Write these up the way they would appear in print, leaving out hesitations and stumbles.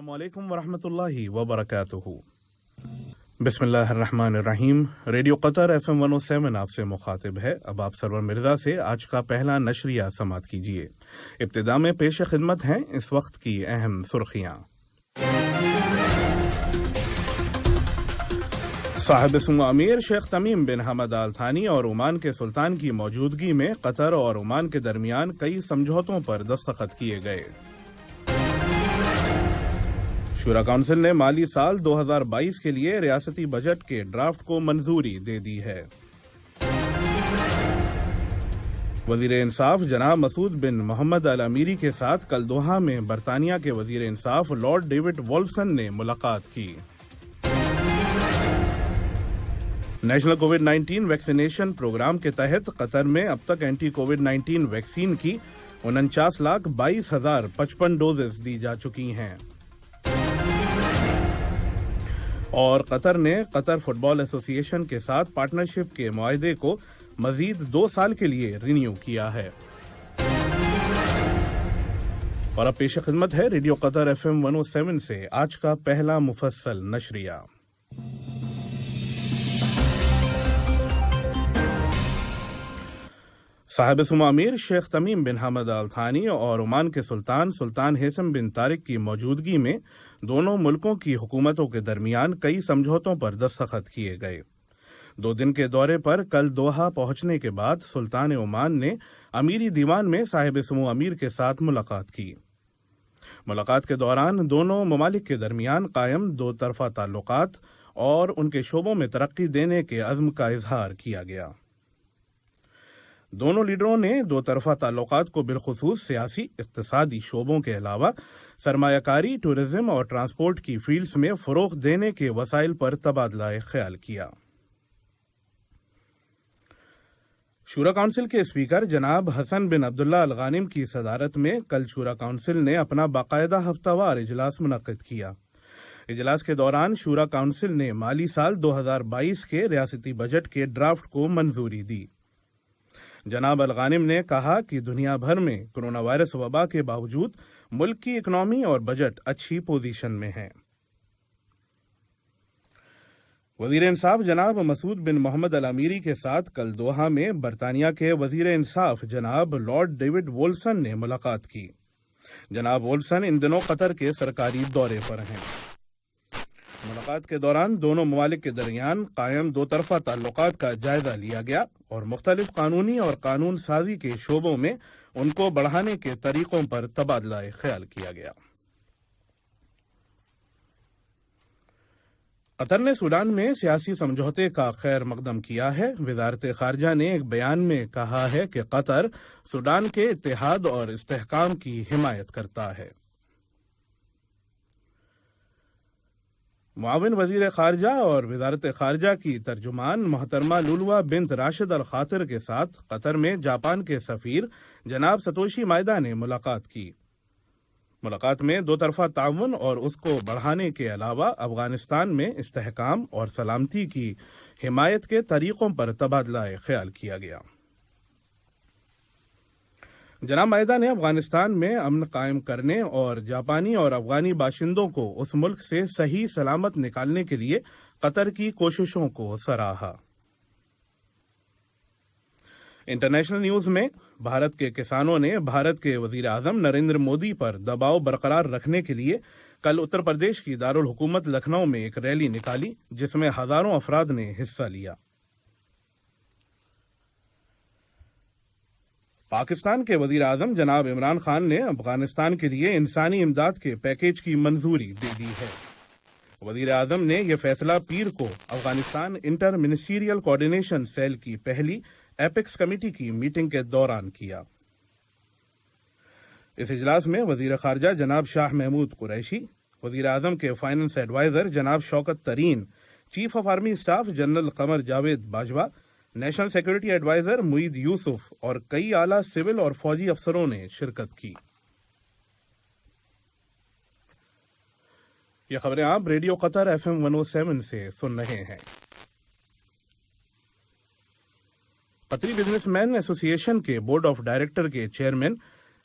السلام علیکم ورحمۃ اللہ وبرکاتہ۔ بسم اللہ الرحمن الرحیم۔ ریڈیو قطر FM 107 آپ سے مخاطب ہے۔ اب آپ سرور مرزا سے آج کا پہلا نشریہ سماعت کیجیے۔ ابتدا میں پیش خدمت ہیں اس وقت کی اہم سرخیاں۔ صاحب سمو امیر شیخ تمیم بن حمد آل ثانی اور عمان کے سلطان کی موجودگی میں قطر اور عمان کے درمیان کئی سمجھوتوں پر دستخط کیے گئے۔ شورا کونسل نے مالی سال 2022 کے لیے ریاستی بجٹ کے ڈرافٹ کو منظوری دے دی ہے۔ وزیر انصاف جناب مسعود بن محمد الامیری کے ساتھ کل دوحہ میں برطانیہ کے وزیر انصاف لارڈ ڈیوڈ وولفسن نے ملاقات کی۔ نیشنل کووڈ-19 ویکسینیشن پروگرام کے تحت قطر میں اب تک اینٹی کووڈ-19 ویکسین کی 49,22,055 ڈوزز دی جا چکی ہیں۔ اور قطر نے قطر فٹ بال ایسوسی ایشن کے ساتھ پارٹنرشپ کے معاہدے کو مزید 2 سال کے لیے رینیو کیا ہے۔ اور اب پیش خدمت ہے ریڈیو قطر FM 107 سے آج کا پہلا مفصل نشریہ۔ صاحب سمو امیر شیخ تمیم بن حمد آل ثانی اور عمان کے سلطان ہیثم بن طارق کی موجودگی میں دونوں ملکوں کی حکومتوں کے درمیان کئی سمجھوتوں پر دستخط کیے گئے۔ 2 دن کے دورے پر کل دوحہ پہنچنے کے بعد سلطان عمان نے امیری دیوان میں صاحب سمو امیر کے ساتھ ملاقات کی۔ ملاقات کے دوران دونوں ممالک کے درمیان قائم 2 طرفہ تعلقات اور ان کے شعبوں میں ترقی دینے کے عزم کا اظہار کیا گیا۔ دونوں لیڈروں نے 2 طرفہ تعلقات کو بالخصوص سیاسی اقتصادی شعبوں کے علاوہ سرمایہ کاری، ٹورزم اور ٹرانسپورٹ کی فیلڈز میں فروغ دینے کے وسائل پر تبادلہ خیال کیا۔ شورا کونسل کے اسپیکر جناب حسن بن عبداللہ الغانم کی صدارت میں کل شورا کونسل نے اپنا باقاعدہ ہفتہ وار اجلاس منعقد کیا۔ اجلاس کے دوران شورا کونسل نے مالی سال 2022 کے ریاستی بجٹ کے ڈرافٹ کو منظوری دی۔ جناب الغانم نے کہا کہ دنیا بھر میں کرونا وائرس وبا کے باوجود ملک کی اکنامی اور بجٹ اچھی پوزیشن میں ہے۔ وزیر انصاف جناب مسعود بن محمد الامیری کے ساتھ کل دوحہ میں برطانیہ کے وزیر انصاف جناب لارڈ ڈیوڈ وولفسن نے ملاقات کی۔ جناب وولفسن ان دنوں قطر کے سرکاری دورے پر ہیں۔ ملاقات کے دوران دونوں ممالک کے درمیان قائم 2 طرفہ تعلقات کا جائزہ لیا گیا اور مختلف قانونی اور قانون سازی کے شعبوں میں ان کو بڑھانے کے طریقوں پر تبادلہ خیال کیا گیا۔ قطر نے سوڈان میں سیاسی سمجھوتے کا خیر مقدم کیا ہے۔ وزارت خارجہ نے ایک بیان میں کہا ہے کہ قطر سوڈان کے اتحاد اور استحکام کی حمایت کرتا ہے۔ معاون وزیر خارجہ اور وزارت خارجہ کی ترجمان محترمہ لولوا بنت راشد الخاطر کے ساتھ قطر میں جاپان کے سفیر جناب ستوشی مائیدا نے ملاقات کی۔ ملاقات میں 2 طرفہ تعاون اور اس کو بڑھانے کے علاوہ افغانستان میں استحکام اور سلامتی کی حمایت کے طریقوں پر تبادلہ خیال کیا گیا۔ جناب مائیدا نے افغانستان میں امن قائم کرنے اور جاپانی اور افغانی باشندوں کو اس ملک سے صحیح سلامت نکالنے کے لیے قطر کی کوششوں کو سراہا۔ انٹرنیشنل نیوز میں بھارت کے کسانوں نے بھارت کے وزیر اعظم نریندر مودی پر دباؤ برقرار رکھنے کے لیے کل اتر پردیش کی دارالحکومت لکھنؤ میں ایک ریلی نکالی جس میں ہزاروں افراد نے حصہ لیا۔ پاکستان کے وزیر اعظم جناب عمران خان نے افغانستان کے لیے انسانی امداد کے پیکیج کی منظوری دے دی ہے۔ وزیر اعظم نے یہ فیصلہ پیر کو Afghanistan inter ministerial coordination cell کی پہلی ایپیکس کمیٹی کی میٹنگ کے دوران کیا۔ اس اجلاس میں وزیر خارجہ جناب شاہ محمود قریشی، وزیر اعظم کے فائنانس ایڈوائزر جناب Shaukat Tarin, chief of army staff general Qamar Javed Bajwa, national security adviser Moeed Yusuf اور کئی اعلیٰ سول اور فوجی افسروں نے شرکت کی۔ یہ خبریں آپ ریڈیو قطر FM 107 سے سن رہے ہیں۔ قطری بزنس مین ایسوسی ایشن کے بورڈ آف ڈائریکٹر کے چیئرمین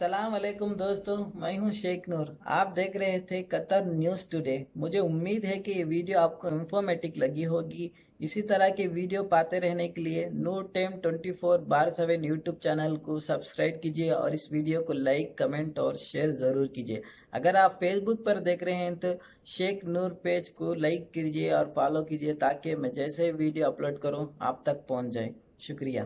السلام علیکم دوستو، میں ہوں شیخ نور. آپ دیکھ رہے تھے قطر نیوز ٹوڈے. مجھے امید ہے کہ یہ ویڈیو آپ کو انفارمیٹک لگی ہوگی. اسی طرح کے ویڈیو پاتے رہنے کے لیے نور ٹائم 24/7 یوٹیوب چینل کو سبسکرائب کیجیے اور اس ویڈیو کو لائک، کمنٹ اور شیئر ضرور کیجیے. اگر آپ فیس بک پر دیکھ رہے ہیں تو شیخ نور پیج کو لائک کیجیے اور فالو کیجیے تاکہ میں جیسے ویڈیو اپلوڈ کروں آپ تک پہنچ جائے. شکریہ.